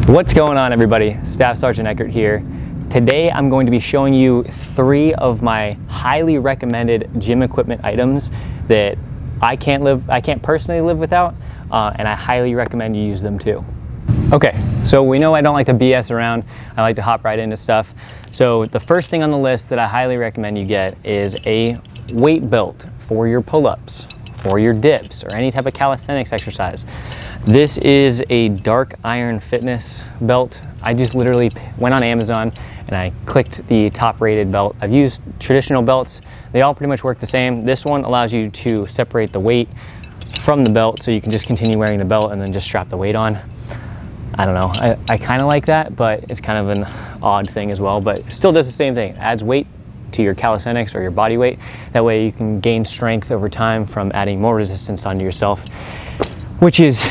What's going on, everybody? Staff Sergeant Eckert here. Today I'm going to be showing you 3 of my highly recommended gym equipment items that I can't personally live without, and I highly recommend you use them too. Okay, so we know I don't like to BS around. I like to hop right into stuff. So the first thing on the list that I highly recommend you get is a weight belt for your pull-ups, or your dips, or any type of calisthenics exercise. This is a dark iron fitness belt. I just literally went on Amazon and I clicked the top rated belt. I've used traditional belts. They all pretty much work the same. This one allows you to separate the weight from the belt, so you can just continue wearing the belt and then just strap the weight on. I don't know, I kind of like that, but it's kind of an odd thing as well, but it still does the same thing. It adds weight to your calisthenics or your body weight. That way you can gain strength over time from adding more resistance onto yourself, which is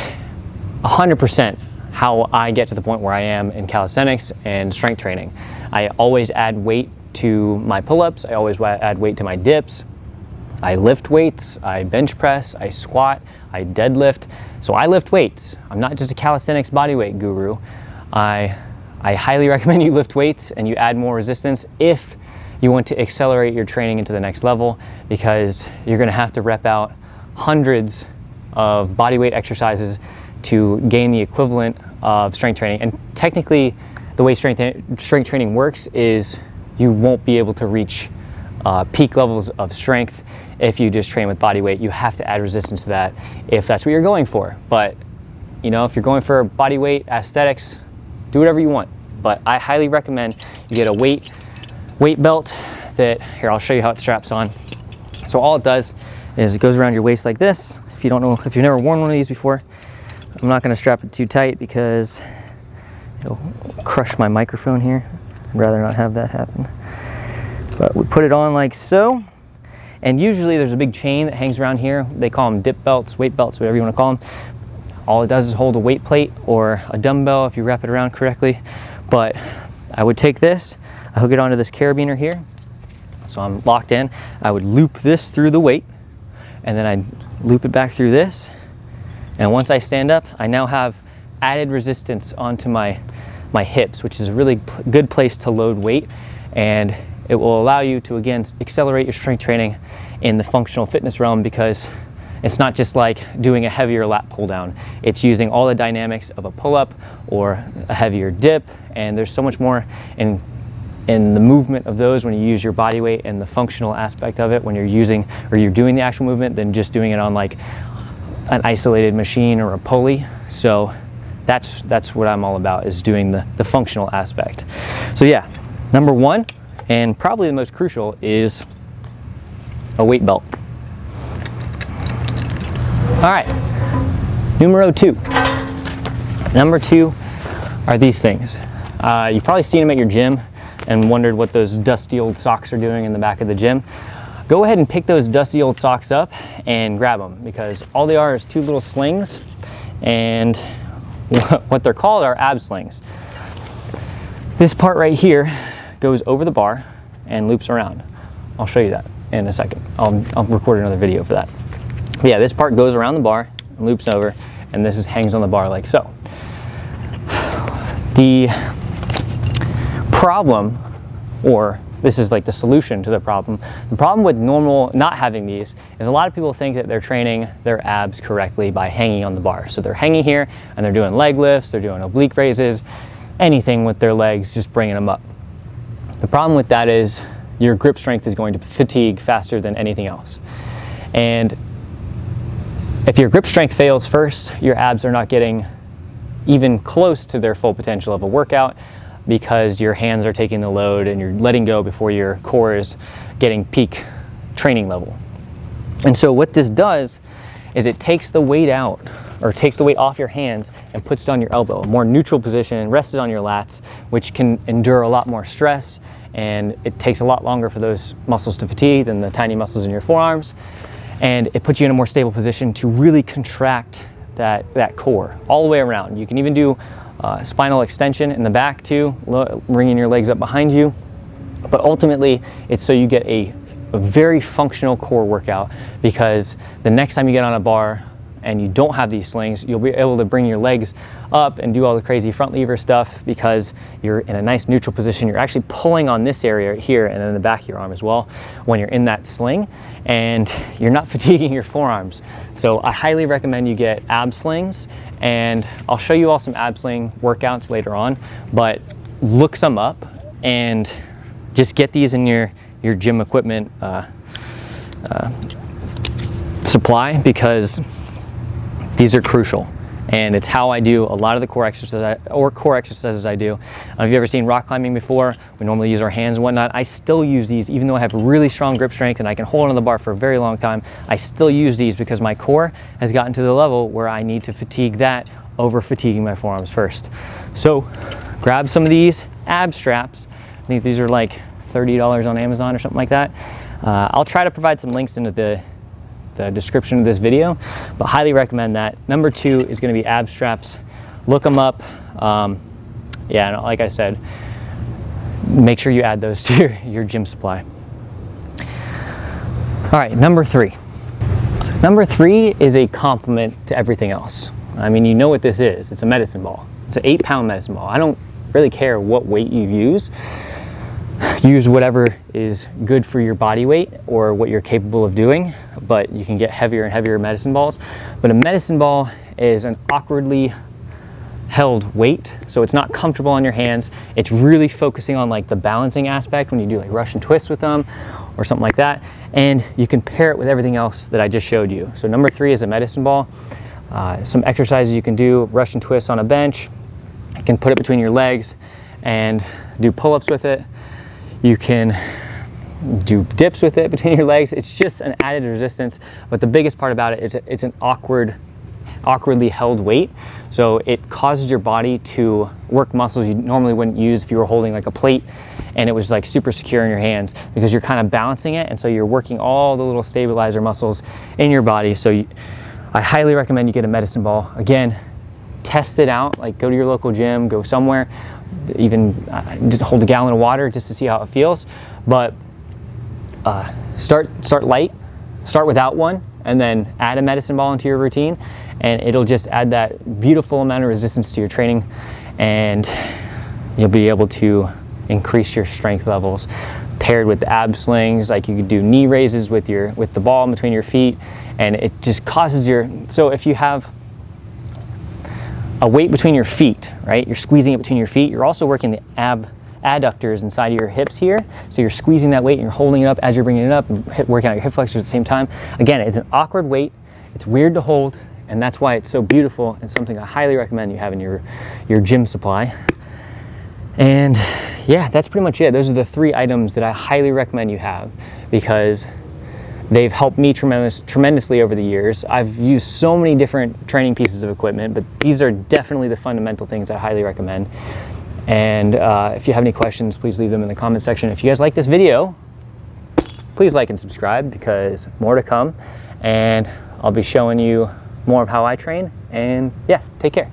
100% how I get to the point where I am in calisthenics and strength training. I always add weight to my pull-ups. I always add weight to my dips. I lift weights, I bench press, I squat, I deadlift. So I lift weights. I'm not just a calisthenics body weight guru. I highly recommend you lift weights and you add more resistance if you want to accelerate your training into the next level, because you're gonna have to rep out hundreds of bodyweight exercises to gain the equivalent of strength training. And technically, the way strength training works is you won't be able to reach peak levels of strength if you just train with body weight. You have to add resistance to that if that's what you're going for. But you know, if you're going for body weight aesthetics, do whatever you want. But I highly recommend you get a weight belt that, here, I'll show you how it straps on. So all it does is it goes around your waist like this. If you don't know, if you've never worn one of these before, I'm not going to strap it too tight because it'll crush my microphone here. I'd rather not have that happen. But we put it on like so, and usually there's a big chain that hangs around here. They call them dip belts, weight belts, whatever you want to call them. All it does is hold a weight plate or a dumbbell if you wrap it around correctly. But I would take this, I hook it onto this carabiner here, so I'm locked in. I would loop this through the weight, and then I'd loop it back through this. And once I stand up, I now have added resistance onto my hips, which is a really good place to load weight. And it will allow you to, again, accelerate your strength training in the functional fitness realm, because it's not just like doing a heavier lat pull down. It's using all the dynamics of a pull-up or a heavier dip. And there's so much more in the movement of those when you use your body weight and the functional aspect of it when you're using, or you're doing the actual movement, than just doing it on like an isolated machine or a pulley. So that's what I'm all about, is doing the functional aspect. So yeah, number 1, and probably the most crucial, is a weight belt. All right, numero 2. Number 2 are these things. You've probably seen them at your gym and wondered what those dusty old socks are doing in the back of the gym. Go ahead and pick those dusty old socks up and grab them, because all they are is 2 little slings, and what they're called are ab slings. This part right here goes over the bar and loops around. I'll show you that in a second. I'll record another video for that. But yeah, this part goes around the bar and loops over, and this hangs on the bar like so. The problem, or this is like the solution to the problem. The problem with not having these is a lot of people think that they're training their abs correctly by hanging on the bar. So they're hanging here and they're doing leg lifts, they're doing oblique raises, anything with their legs, just bringing them up. The problem with that is your grip strength is going to fatigue faster than anything else. And if your grip strength fails first, your abs are not getting even close to their full potential of a workout, because your hands are taking the load and you're letting go before your core is getting peak training level. And so what this does is it takes the weight out, or takes the weight off your hands and puts it on your elbow, a more neutral position, rests it on your lats, which can endure a lot more stress, and it takes a lot longer for those muscles to fatigue than the tiny muscles in your forearms. And it puts you in a more stable position to really contract that core all the way around. You can even do spinal extension in the back too, bringing your legs up behind you. But ultimately, it's so you get a very functional core workout, because the next time you get on a bar and you don't have these slings, you'll be able to bring your legs up and do all the crazy front lever stuff because you're in a nice neutral position. You're actually pulling on this area here and then the back of your arm as well when you're in that sling, and you're not fatiguing your forearms. So I highly recommend you get ab slings, and I'll show you all some ab sling workouts later on, but look some up and just get these in your gym equipment supply, because these are crucial, and it's how I do a lot of the core exercises I do. If you've ever seen rock climbing before, we normally use our hands and whatnot. I still use these even though I have really strong grip strength and I can hold on the bar for a very long time. I still use these because my core has gotten to the level where I need to fatigue that over fatiguing my forearms first. So grab some of these ab straps. I think these are like $30 on Amazon or something like that. I'll try to provide some links into the description of this video, but highly recommend that. Number 2 is going to be ab straps. Look them up. Yeah, and like I said, make sure you add those to your gym supply. All right, number 3. Number 3 is a complement to everything else. I mean, you know what this is. It's a medicine ball. It's an 8-pound medicine ball. I don't really care what weight you use. Use whatever is good for your body weight or what you're capable of doing, but you can get heavier and heavier medicine balls. But a medicine ball is an awkwardly held weight, so it's not comfortable on your hands. It's really focusing on like the balancing aspect when you do like Russian twists with them or something like that, and you can pair it with everything else that I just showed you. So number 3 is a medicine ball. Some exercises you can do: Russian twists on a bench. You can put it between your legs and do pull-ups with it. You can do dips with it between your legs. It's just an added resistance, but the biggest part about it is it's an awkwardly held weight, so it causes your body to work muscles you normally wouldn't use if you were holding like a plate and it was like super secure in your hands, because you're kind of balancing it, and so you're working all the little stabilizer muscles in your body. So I highly recommend you get a medicine ball. Again, test it out, like go to your local gym, go somewhere, even just hold a gallon of water just to see how it feels. But start light, start without one, and then add a medicine ball into your routine, and it'll just add that beautiful amount of resistance to your training, and you'll be able to increase your strength levels. Paired with the ab slings, like you could do knee raises with the ball in between your feet, and it just causes so if you have a weight between your feet, right? You're squeezing it between your feet. You're also working the adductors inside of your hips here. So you're squeezing that weight and you're holding it up as you're bringing it up and working out your hip flexors at the same time. Again, it's an awkward weight. It's weird to hold, and that's why it's so beautiful and something I highly recommend you have in your gym supply. And yeah, that's pretty much it. Those are the 3 items that I highly recommend you have, because they've helped me tremendously over the years. I've used so many different training pieces of equipment, but these are definitely the fundamental things I highly recommend. And if you have any questions, please leave them in the comment section. If you guys like this video, please like and subscribe, because more to come, and I'll be showing you more of how I train. And yeah, take care.